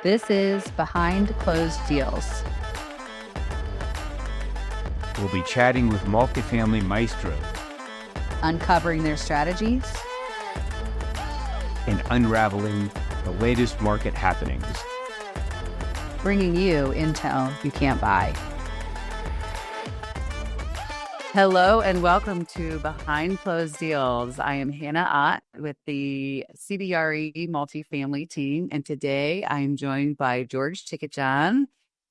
This is Behind Closed Deals. We'll be chatting with multifamily maestros, Uncovering their strategies and unraveling the latest market happenings. bringing you intel you can't buy. Hello and welcome to Behind Closed Deals. I am Hannah Ott with the CBRE multifamily team, and today I am joined by George Tikijian,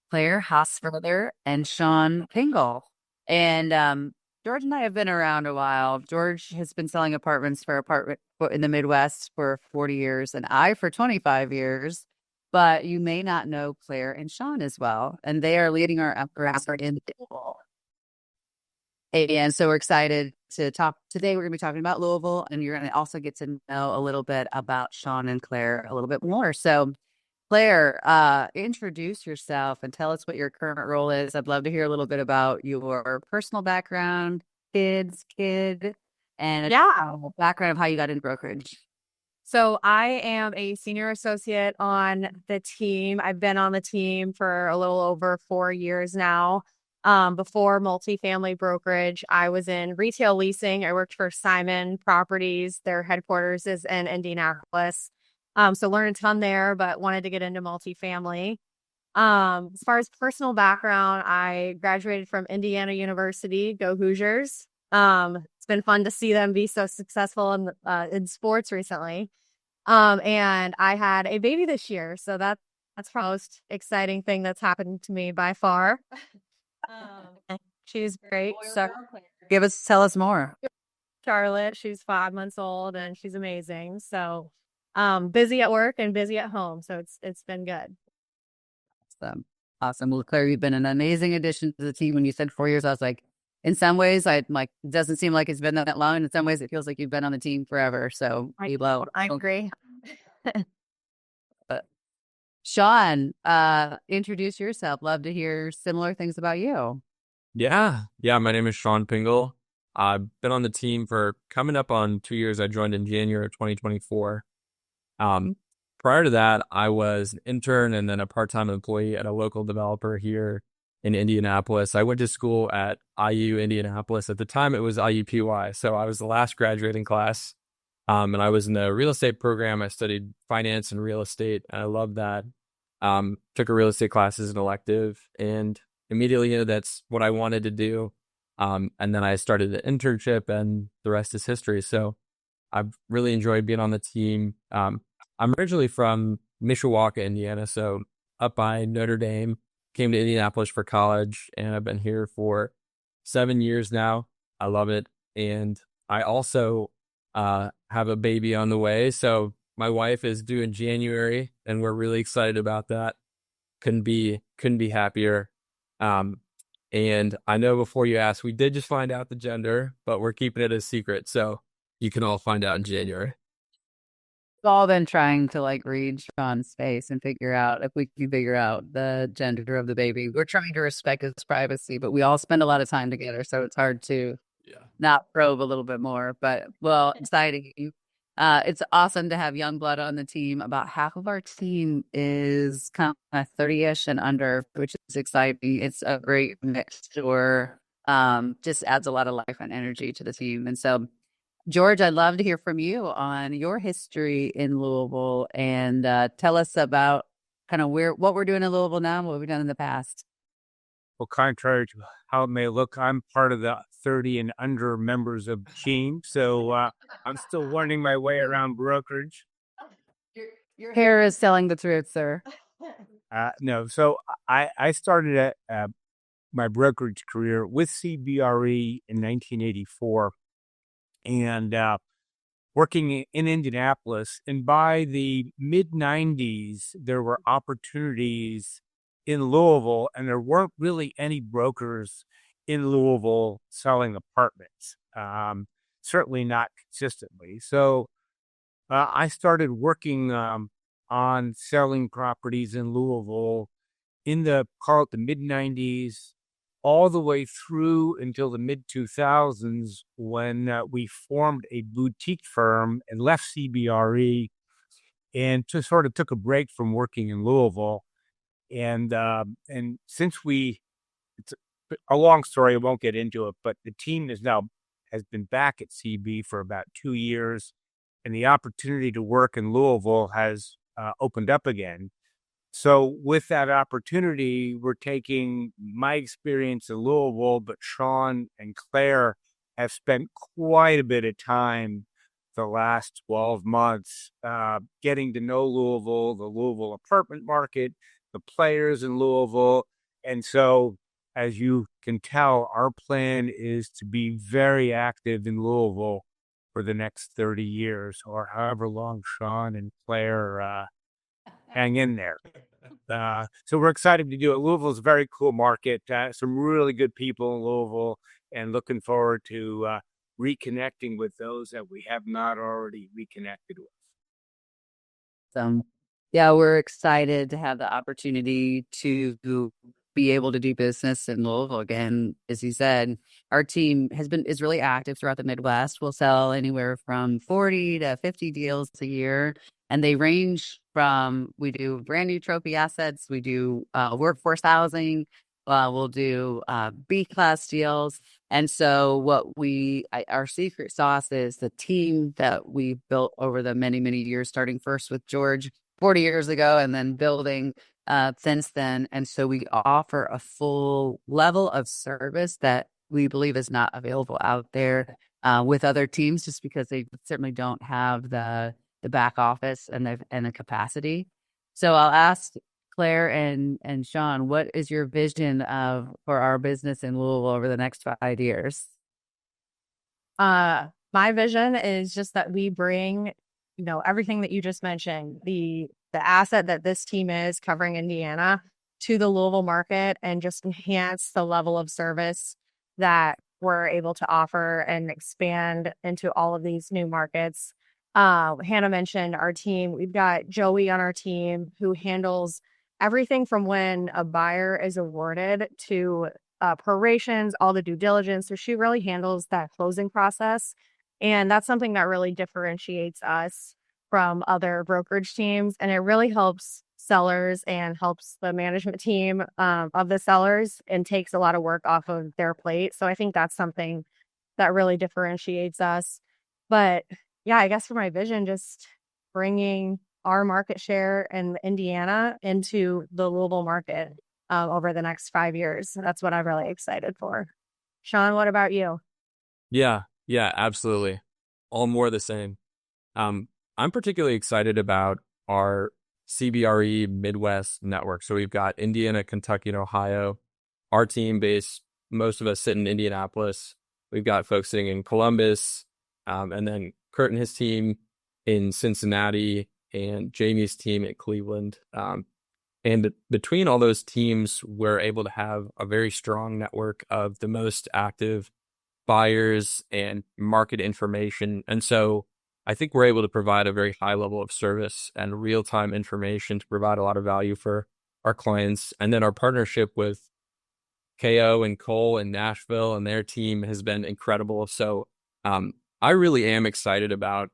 Claire Hassfurther, and Sean Pingel. And George and I have been around a while. George has been selling apartments in the Midwest for 40 years, and I for 25 years. But you may not know Claire and Sean as well, and they are leading our effort in Louisville. And so we're excited to talk today. We're going to be talking about Louisville, and you're going to also get to know a little bit about Sean and Claire a little bit more. So Claire, introduce yourself and tell us what your current role is. I'd love to hear a little bit about your personal background, kid, and a background of how you got into brokerage. So I am a senior associate on the team. I've been on the team for a little over 4 years now. Before multifamily brokerage, I was in retail leasing. I worked for Simon Properties. Their headquarters is in Indianapolis. So learned a ton there, but wanted to get into multifamily. As far as personal background, I graduated from Indiana University. Go Hoosiers. It's been fun to see them be so successful in sports recently. And I had a baby this year, so that's probably the most exciting thing that's happened to me by far. She's great. So Tell us more. Charlotte, she's 5 months old and she's amazing. So busy at work and busy at home. So it's been good. Awesome. Well, Claire, you've been an amazing addition to the team. When you said 4 years, I was like, in some ways, it doesn't seem like it's been that long. And in some ways, it feels like you've been on the team forever. So I agree. Sean, introduce yourself. Love to hear similar things about you. Yeah. My name is Sean Pingel. I've been on the team for coming up on 2 years. I joined in January of 2024. Prior to that, I was an intern and then a part-time employee at a local developer here in Indianapolis. I went to school at IU Indianapolis. At the time, it was IU+KY. So I was the last graduating class. And I was in the real estate program. I studied finance and real estate, and I loved that. Took a real estate class as an elective, and immediately knew that's what I wanted to do. And then I started an internship, and the rest is history. So I've really enjoyed being on the team. I'm originally from Mishawaka, Indiana, so up by Notre Dame. Came to Indianapolis for college, and I've been here for 7 years now. I love it, and I also have a baby on the way. So my wife is due in January, and we're really excited about that. Couldn't be happier. And I know before you ask, we did just find out the gender, but we're keeping it a secret. So you can all find out in January. We've all been trying to read Sean's face and figure out if we can figure out the gender of the baby. We're trying to respect his privacy, but we all spend a lot of time together. So it's hard to not probe a little bit more, but exciting. It's awesome to have young blood on the team. About half of our team is kind of 30-ish and under, which is exciting. It's a great mixture. Just adds a lot of life and energy to the team. And so, George, I'd love to hear from you on your history in Louisville and tell us about kind of what we're doing in Louisville now and what we've done in the past. Well, contrary to how it may look, I'm part of the 30 and under members of the team. So I'm still learning my way around brokerage. Your hair is telling the truth, sir. No. So I started my brokerage career with CBRE in 1984 and working in Indianapolis. And by the mid-90s, there were opportunities in Louisville, and there weren't really any brokers in Louisville selling apartments, certainly not consistently. So I started working on selling properties in Louisville in the mid-90s, all the way through until the mid-2000s when we formed a boutique firm and left CBRE and just sort of took a break from working in Louisville. And since it's a long story, I won't get into it, but the team has been back at CB for about 2 years, and the opportunity to work in Louisville has opened up again. So with that opportunity, we're taking my experience in Louisville, but Sean and Claire have spent quite a bit of time the last 12 months getting to know Louisville, the Louisville apartment market, the players in Louisville. And so, as you can tell, our plan is to be very active in Louisville for the next 30 years or however long Sean and Claire hang in there. So we're excited to do it. Louisville's a very cool market. Some really good people in Louisville, and looking forward to reconnecting with those that we have not already reconnected with. Yeah, we're excited to have the opportunity to be able to do business in Louisville again. As you said, our team is really active throughout the Midwest. We'll sell anywhere from 40 to 50 deals a year. And they range from, we do brand new trophy assets, we do workforce housing, we'll do B-class deals. And so our secret sauce is the team that we built over the many, many years, starting first with George 40 years ago and then building since then. And so we offer a full level of service that we believe is not available out there with other teams, just because they certainly don't have the back office and the capacity. So I'll ask Claire and Sean, what is your vision for our business in Louisville over the next 5 years? My vision is just that we bring, everything that you just mentioned, the asset that this team is covering Indiana to the Louisville market, and just enhance the level of service that we're able to offer and expand into all of these new markets. Hannah mentioned our team. We've got Joey on our team who handles everything from when a buyer is awarded to prorations, all the due diligence. So she really handles that closing process. And that's something that really differentiates us from other brokerage teams. And it really helps sellers and helps the management team of the sellers, and takes a lot of work off of their plate. So I think that's something that really differentiates us. But yeah, I guess for my vision, just bringing our market share in Indiana into the Louisville market over the next 5 years. That's what I'm really excited for. Sean, what about you? Yeah, absolutely. All more the same. I'm particularly excited about our CBRE Midwest network. So we've got Indiana, Kentucky, and Ohio. Our team base, most of us sit in Indianapolis. We've got folks sitting in Columbus, and then Kurt and his team in Cincinnati, and Jamie's team at Cleveland. And between all those teams, we're able to have a very strong network of the most active buyers and market information. And so I think we're able to provide a very high level of service and real-time information to provide a lot of value for our clients. And then our partnership with KO and Cole and Nashville and their team has been incredible. So I really am excited about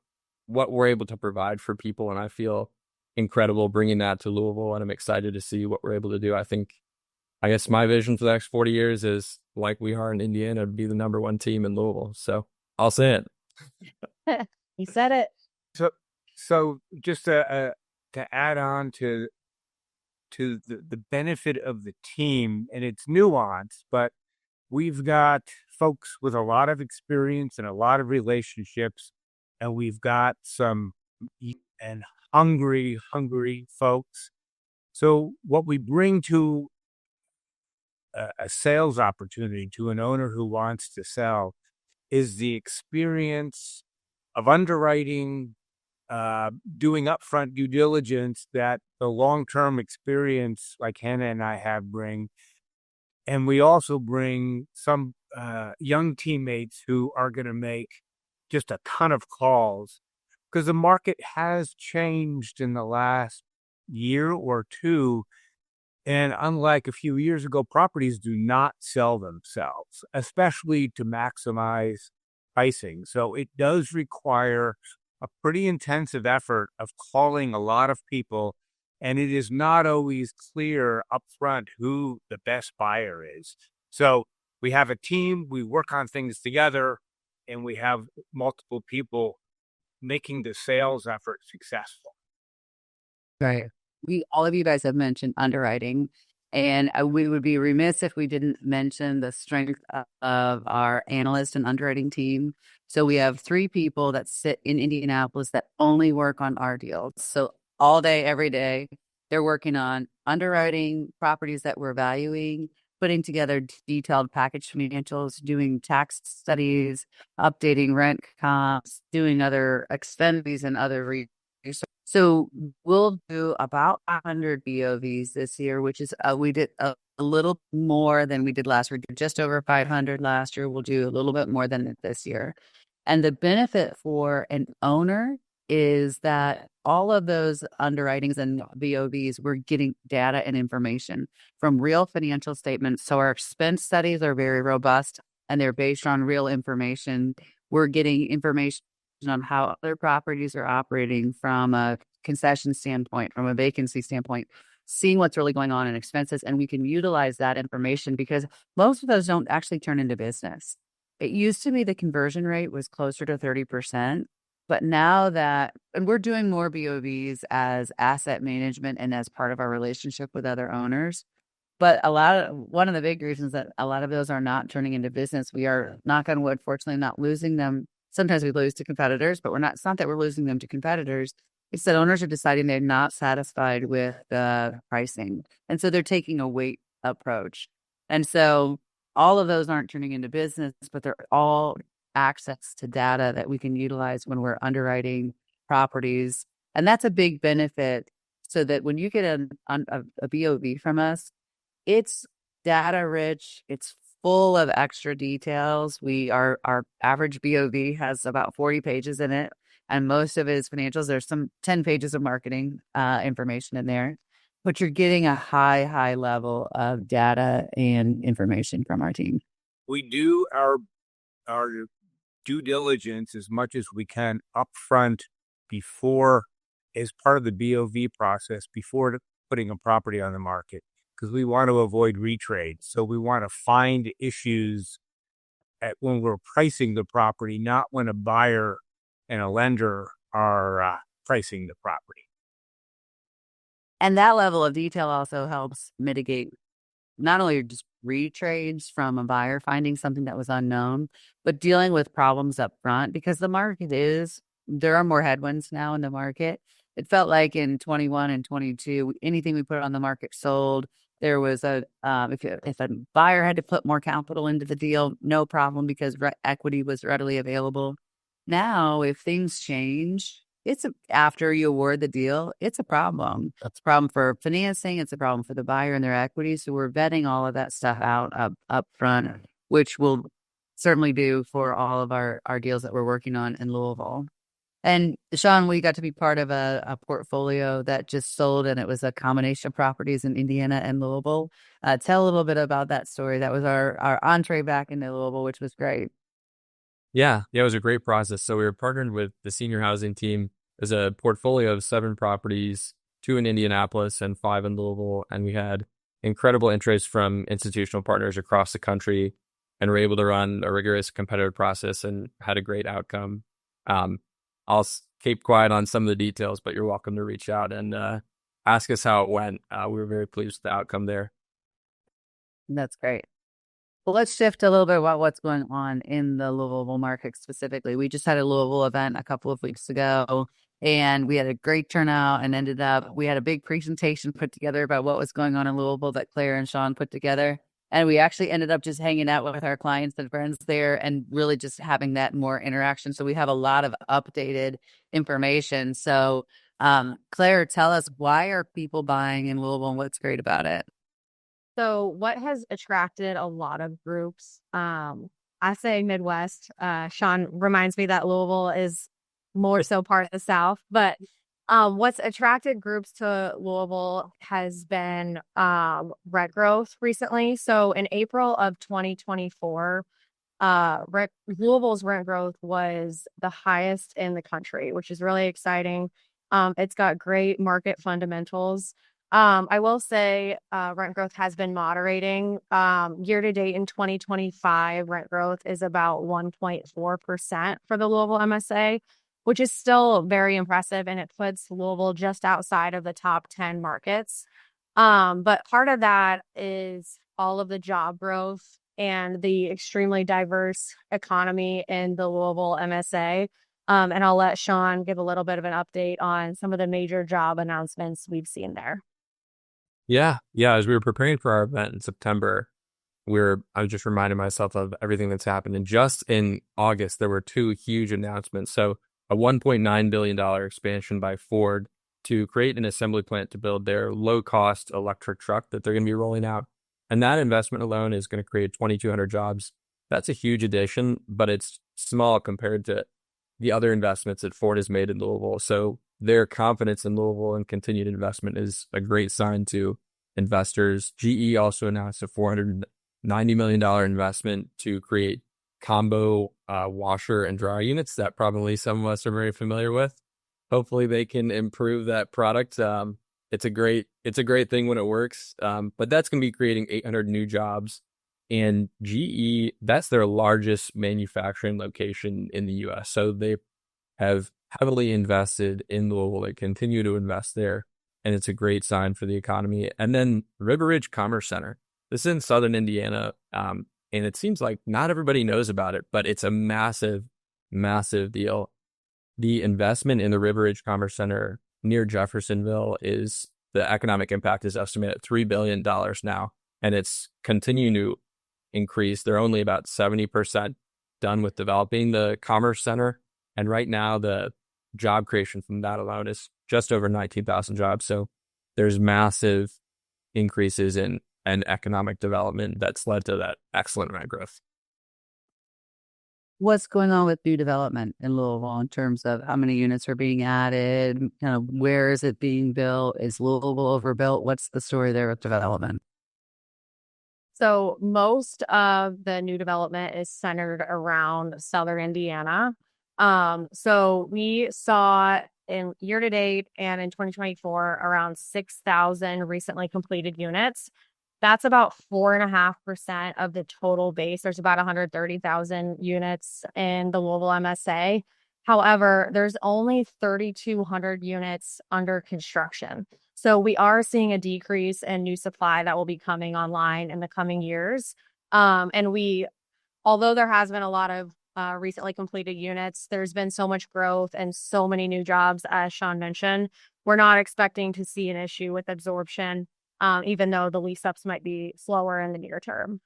what we're able to provide for people, and I feel incredible bringing that to Louisville, and I'm excited to see what we're able to do. I guess my vision for the next 40 years is, like we are in Indiana, to be the number one team in Louisville. So I'll say it. You said it. So just to add on to the benefit of the team and its nuance, but we've got folks with a lot of experience and a lot of relationships, and we've got some and hungry folks. So what we bring to a sales opportunity, to an owner who wants to sell, is the experience of underwriting, doing upfront due diligence that the long-term experience like Hannah and I have bring. And we also bring some young teammates who are going to make just a ton of calls, because the market has changed in the last year or two. And unlike a few years ago, properties do not sell themselves, especially to maximize pricing. So it does require a pretty intensive effort of calling a lot of people, and it is not always clear up front who the best buyer is. So we have a team, we work on things together, and we have multiple people making the sales effort successful. Right. All of you guys have mentioned underwriting, and we would be remiss if we didn't mention the strength of our analyst and underwriting team. So we have 3 people that sit in Indianapolis that only work on our deals. So all day, every day, they're working on underwriting properties that we're valuing, putting together detailed package financials, doing tax studies, updating rent comps, doing other expenses and other research. So we'll do about 100 BOVs this year, which is we did a little more than we did last year. We did just over 500 last year. We'll do a little bit more than it this year. And the benefit for an owner is that all of those underwritings and BOVs, we're getting data and information from real financial statements. So our expense studies are very robust and they're based on real information. We're getting information on how other properties are operating from a concession standpoint, from a vacancy standpoint, seeing what's really going on in expenses. And we can utilize that information because most of those don't actually turn into business. It used to be the conversion rate was closer to 30%. But now that, and we're doing more BOVs as asset management and as part of our relationship with other owners. But one of the big reasons that a lot of those are not turning into business, we are, knock on wood, fortunately not losing them. Sometimes we lose to competitors, but it's not that we're losing them to competitors. It's that owners are deciding they're not satisfied with the pricing. And so they're taking a wait approach. And so all of those aren't turning into business, but they're all access to data that we can utilize when we're underwriting properties. And that's a big benefit so that when you get a BOV from us, it's data rich. It's full of extra details. Our average BOV has about 40 pages in it, and most of it is financials. There's some 10 pages of marketing information in there, but you're getting a high level of data and information from our team. We do our due diligence as much as we can upfront before, as part of the BOV process, before putting a property on the market, because we want to avoid retrade. So we want to find issues when we're pricing the property, not when a buyer and a lender are pricing the property. And that level of detail also helps mitigate not only just retrades from a buyer finding something that was unknown, but dealing with problems up front, because there are more headwinds now in the market. It felt like in 21 and 22, anything we put on the market sold. There was if a buyer had to put more capital into the deal, no problem, because equity was readily available. Now, if things change, after you award the deal, it's a problem. It's a problem for financing. It's a problem for the buyer and their equity. So we're vetting all of that stuff out up front, which we'll certainly do for all of our deals that we're working on in Louisville. And Sean, we got to be part of a portfolio that just sold, and it was a combination of properties in Indiana and Louisville. Tell a little bit about that story. That was our entree back into Louisville, which was great. Yeah, it was a great process. So we were partnered with the senior housing team. There's a portfolio of 7 properties, 2 in Indianapolis and 5 in Louisville. And we had incredible interest from institutional partners across the country, and were able to run a rigorous competitive process and had a great outcome. I'll keep quiet on some of the details, but you're welcome to reach out and ask us how it went. We were very pleased with the outcome there. That's great. Well, let's shift a little bit about what's going on in the Louisville market specifically. We just had a Louisville event a couple of weeks ago, and we had a great turnout, and we had a big presentation put together about what was going on in Louisville that Claire and Sean put together. And we actually ended up just hanging out with our clients and friends there and really just having that more interaction. So we have a lot of updated information. So Claire, tell us, why are people buying in Louisville and what's great about it? So what has attracted a lot of groups, I say Midwest, Sean reminds me that Louisville is more so part of the South, but what's attracted groups to Louisville has been rent growth recently. So in April of 2024, Louisville's rent growth was the highest in the country, which is really exciting. It's got great market fundamentals. I will say rent growth has been moderating. Year to date in 2025, rent growth is about 1.4% for the Louisville MSA, which is still very impressive, and it puts Louisville just outside of the top 10 markets. But part of that is all of the job growth and the extremely diverse economy in the Louisville MSA. And I'll let Sean give a little bit of an update on some of the major job announcements we've seen there. Yeah. As we were preparing for our event in September, I was just reminding myself of everything that's happened. And just in August, there were two huge announcements. So a $1.9 billion expansion by Ford to create an assembly plant to build their low-cost electric truck that they're going to be rolling out. And that investment alone is going to create 2,200 jobs. That's a huge addition, but it's small compared to the other investments that Ford has made in Louisville. So their confidence in Louisville and continued investment is a great sign to investors. GE also announced a $490 million investment to create combo washer and dryer units that probably some of us are very familiar with. Hopefully they can improve that product. It's a great thing when it works. But that's going to be creating 800 new jobs. And GE, that's their largest manufacturing location in the U.S. So they have heavily invested in Louisville. They continue to invest there, and it's a great sign for the economy. And then River Ridge Commerce Center. This is in southern Indiana, and it seems like not everybody knows about it, but it's a massive, massive deal. The investment in the River Ridge Commerce Center near Jeffersonville the economic impact is estimated at $3 billion now, and it's continuing to increase. They're only about 70% done with developing the Commerce Center. And right now, the job creation from that alone is just over 19,000 jobs. So there's massive increases in economic development that's led to that excellent rent growth. What's going on with new development in Louisville in terms of how many units are being added? Kind of where is it being built? Is Louisville overbuilt? What's the story there with development? So most of the new development is centered around southern Indiana. So we saw in year to date and in 2024 around 6,000 recently completed units. That's about 4.5% of the total base. There's about 130,000 units in the Louisville MSA. However, there's only 3,200 units under construction. So we are seeing a decrease in new supply that will be coming online in the coming years. Although there has been a lot of recently completed units, there's been so much growth and so many new jobs, as Sean mentioned. We're not expecting to see an issue with absorption, even though the lease-ups might be slower in the near term.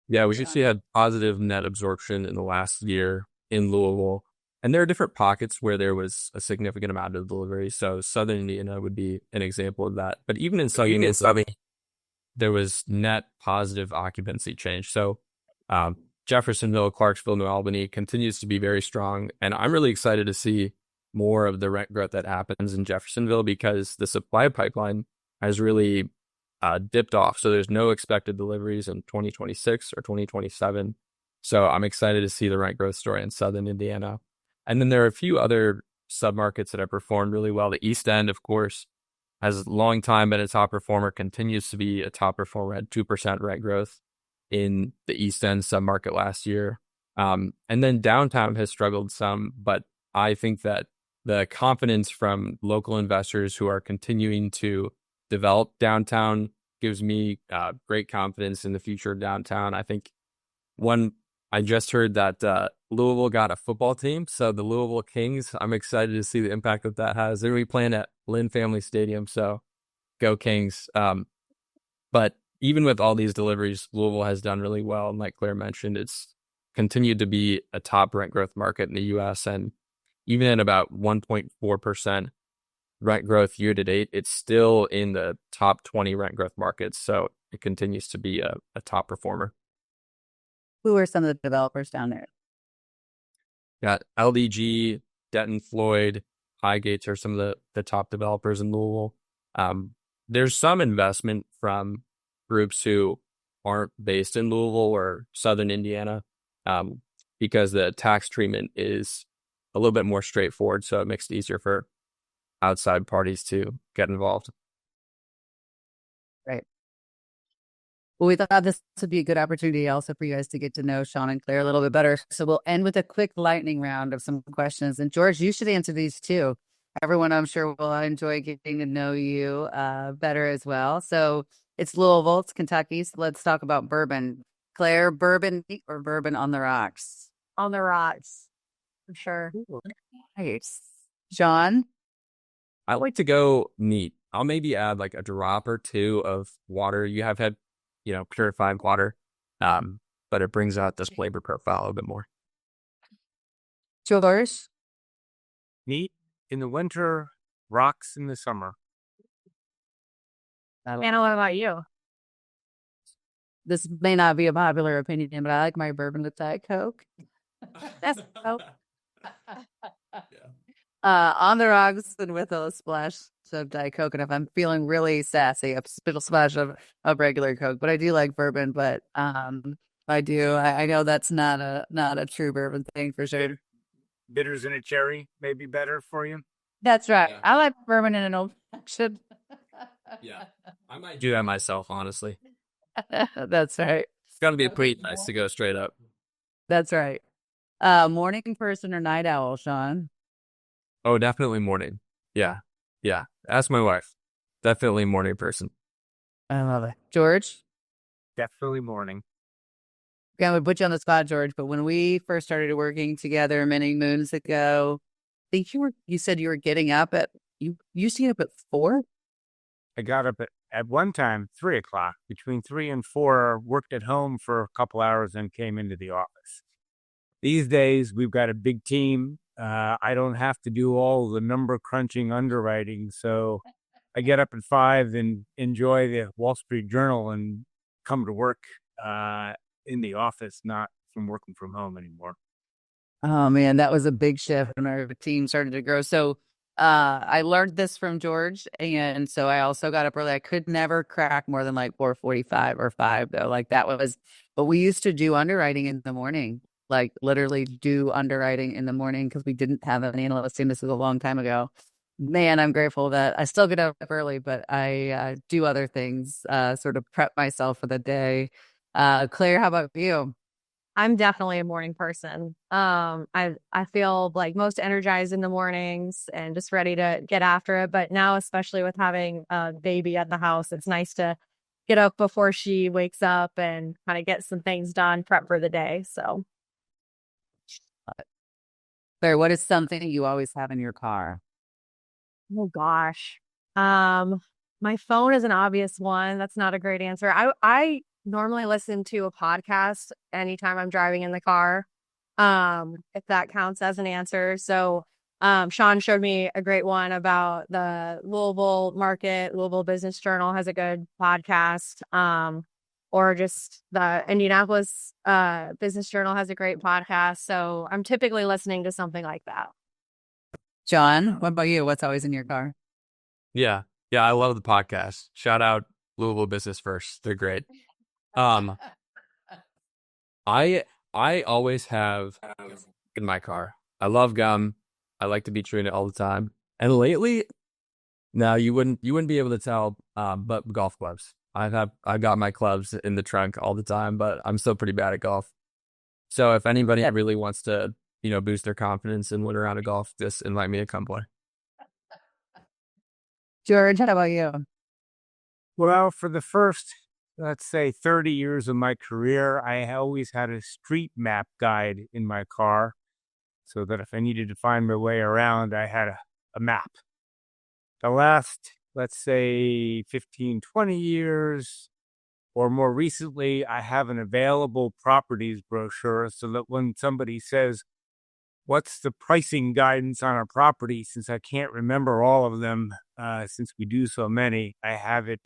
Yeah, we actually had positive net absorption in the last year in Louisville. And there are different pockets where there was a significant amount of delivery. So Southern Indiana would be an example of that. But even in Southern Indiana, there was net positive occupancy change. So Jeffersonville, Clarksville, New Albany continues to be very strong. And I'm really excited to see more of the rent growth that happens in Jeffersonville because the supply pipeline has really dipped off. So there's no expected deliveries in 2026 or 2027. So I'm excited to see the rent growth story in Southern Indiana. And then there are a few other submarkets that have performed really well. The East End, of course, has a long time been a top performer, continues to be a top performer at 2% rent growth in the East End submarket last year. And then downtown has struggled some, but I think that the confidence from local investors who are continuing to develop downtown gives me great confidence in the future of downtown. I think I just heard that Louisville got a football team, so the Louisville Kings. I'm excited to see the impact that has. They're going to be playing at Lynn Family Stadium, so go Kings. But even with all these deliveries, Louisville has done really well. And like Claire mentioned, it's continued to be a top rent growth market in the U.S. And even at about 1.4% rent growth year to date, it's still in the top 20 rent growth markets. So it continues to be a top performer. Who are some of the developers down there? Got LDG, Denton Floyd, Highgates are some of the top developers in Louisville. There's some investment from groups who aren't based in Louisville or Southern Indiana. because the tax treatment is a little bit more straightforward. So it makes it easier for outside parties to get involved. Right. Well, we thought this would be a good opportunity also for you guys to get to know Sean and Claire a little bit better. So we'll end with a quick lightning round of some questions. And George, you should answer these too. Everyone, I'm sure, will enjoy getting to know you better as well. So it's Louisville, it's Kentucky. So let's talk about bourbon. Claire, bourbon or bourbon on the rocks? On the rocks, for sure. Nice. Sean? I like to go neat. I'll maybe add like a drop or two of water. You have had, purified water, but it brings out this flavor profile a little bit more. George? Neat in the winter, rocks in the summer. Anna, what about you? This may not be a popular opinion, but I like my bourbon with Diet Coke. That's On the rocks and with a splash of Diet Coke. And if I'm feeling really sassy, a spittle splash of regular Coke. But I do like bourbon. But I do. I know that's not a true bourbon thing for sure. Bitters in a cherry may be better for you. That's right. Yeah. I like bourbon in an old fashioned. Yeah, I might do that myself, honestly. That's right. It's got to be pretty nice to go straight up. That's right. Morning person or night owl, Sean? Oh, definitely morning. Yeah. Ask my wife. Definitely morning person. I love it. George? Definitely morning. Okay, I'm going to put you on the spot, George, but when we first started working together many moons ago, I think you said you were getting up at, you used to get up at 4? I got up at one time, 3 o'clock, between 3 and 4, worked at home for a couple hours and came into the office. These days, we've got a big team. I don't have to do all the number crunching underwriting. So I get up at 5 and enjoy the Wall Street Journal and come to work in the office, not from working from home anymore. Oh, man, that was a big shift when our team started to grow. So I learned this from George. And so I also got up early. I could never crack more than like 4:45 or 5, though. Like that was, but we used to do underwriting in the morning. Like literally do underwriting in the morning because we didn't have an analyst team. This was a long time ago. Man, I'm grateful that I still get up early, but I do other things, sort of prep myself for the day. Claire, how about you? I'm definitely a morning person. I feel like most energized in the mornings and just ready to get after it. But now, especially with having a baby at the house, it's nice to get up before she wakes up and kind of get some things done, prep for the day. So. Claire, what is something you always have in your car? Oh gosh. My phone is an obvious one. That's not a great answer. I normally listen to a podcast anytime I'm driving in the car. If that counts as an answer. So Sean showed me a great one about the Louisville market. Louisville Business Journal has a good podcast. Or just the Indianapolis Business Journal has a great podcast. So I'm typically listening to something like that. John, what about you? What's always in your car? Yeah, I love the podcast. Shout out Louisville Business First. They're great. I always have in my car. I love gum. I like to be chewing it all the time. And lately, now you wouldn't be able to tell, but golf clubs. I've got my clubs in the trunk all the time, but I'm still pretty bad at golf. So if anybody really wants to, boost their confidence and win a round of golf, just invite me to come play. George, how about you? Well, for the first, let's say, 30 years of my career, I always had a street map guide in my car so that if I needed to find my way around, I had a map. The last, let's say, 15, 20 years, or more recently, I have an available properties brochure so that when somebody says, what's the pricing guidance on a property, since I can't remember all of them, since we do so many, I have it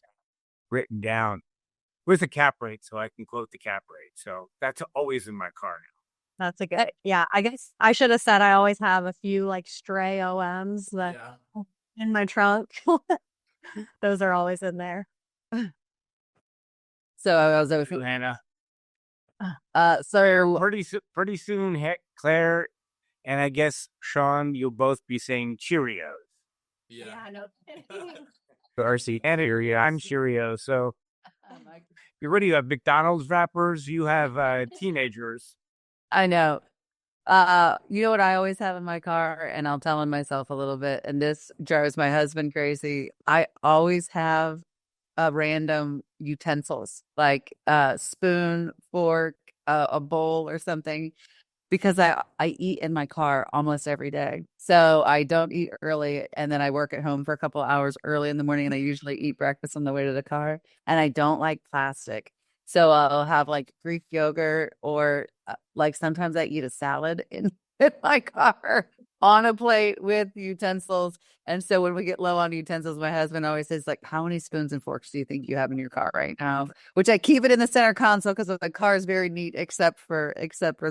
written down with a cap rate so I can quote the cap rate. So that's always in my car now. That's a good, yeah, I guess I should have said I always have a few like stray OMs that in my trunk. Those are always in there. So I was Hannah. So Pretty soon, Claire and I guess Sean, you'll both be saying Cheerios. Yeah, no kidding. RC and Cheerios. I'm Cheerios. So what do you have? McDonald's wrappers? You have teenagers. I know. You know what I always have in my car, and I'll tell on myself a little bit, and this drives my husband crazy. I always have random utensils like a spoon, fork, a bowl or something, because I eat in my car almost every day. So I don't eat early, and then I work at home for a couple of hours early in the morning, and I usually eat breakfast on the way to the car, and I don't like plastic. So I'll have like Greek yogurt, or like sometimes I eat a salad in my car on a plate with utensils. And so when we get low on utensils, my husband always says, like, how many spoons and forks do you think you have in your car right now? Which I keep it in the center console because the car is very neat except for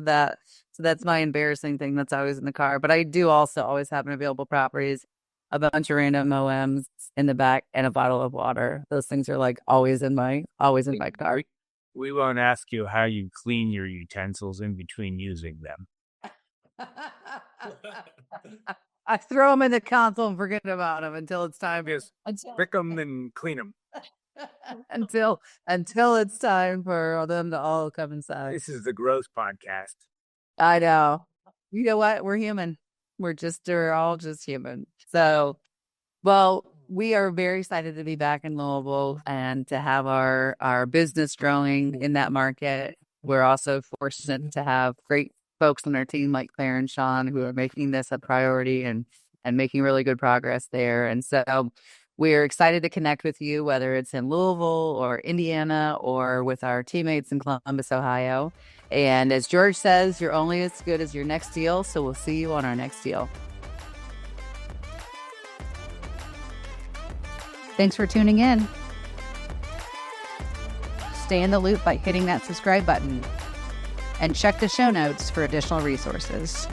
that. So that's my embarrassing thing that's always in the car. But I do also always have an available properties, a bunch of random OMs in the back, and a bottle of water. Those things are like always in my car. We won't ask you how you clean your utensils in between using them. I throw them in the console and forget about them until it's time. Just pick them and clean them. until it's time for them to all come inside. This is the Gross Podcast. I know. You know what? We're human. We're all just human. So, well, we are very excited to be back in Louisville and to have our business growing in that market. We're also fortunate to have great folks on our team like Claire and Sean who are making this a priority and making really good progress there. And so we're excited to connect with you, whether it's in Louisville or Indiana or with our teammates in Columbus, Ohio. And as George says, you're only as good as your next deal. So we'll see you on our next deal. Thanks for tuning in. Stay in the loop by hitting that subscribe button and check the show notes for additional resources.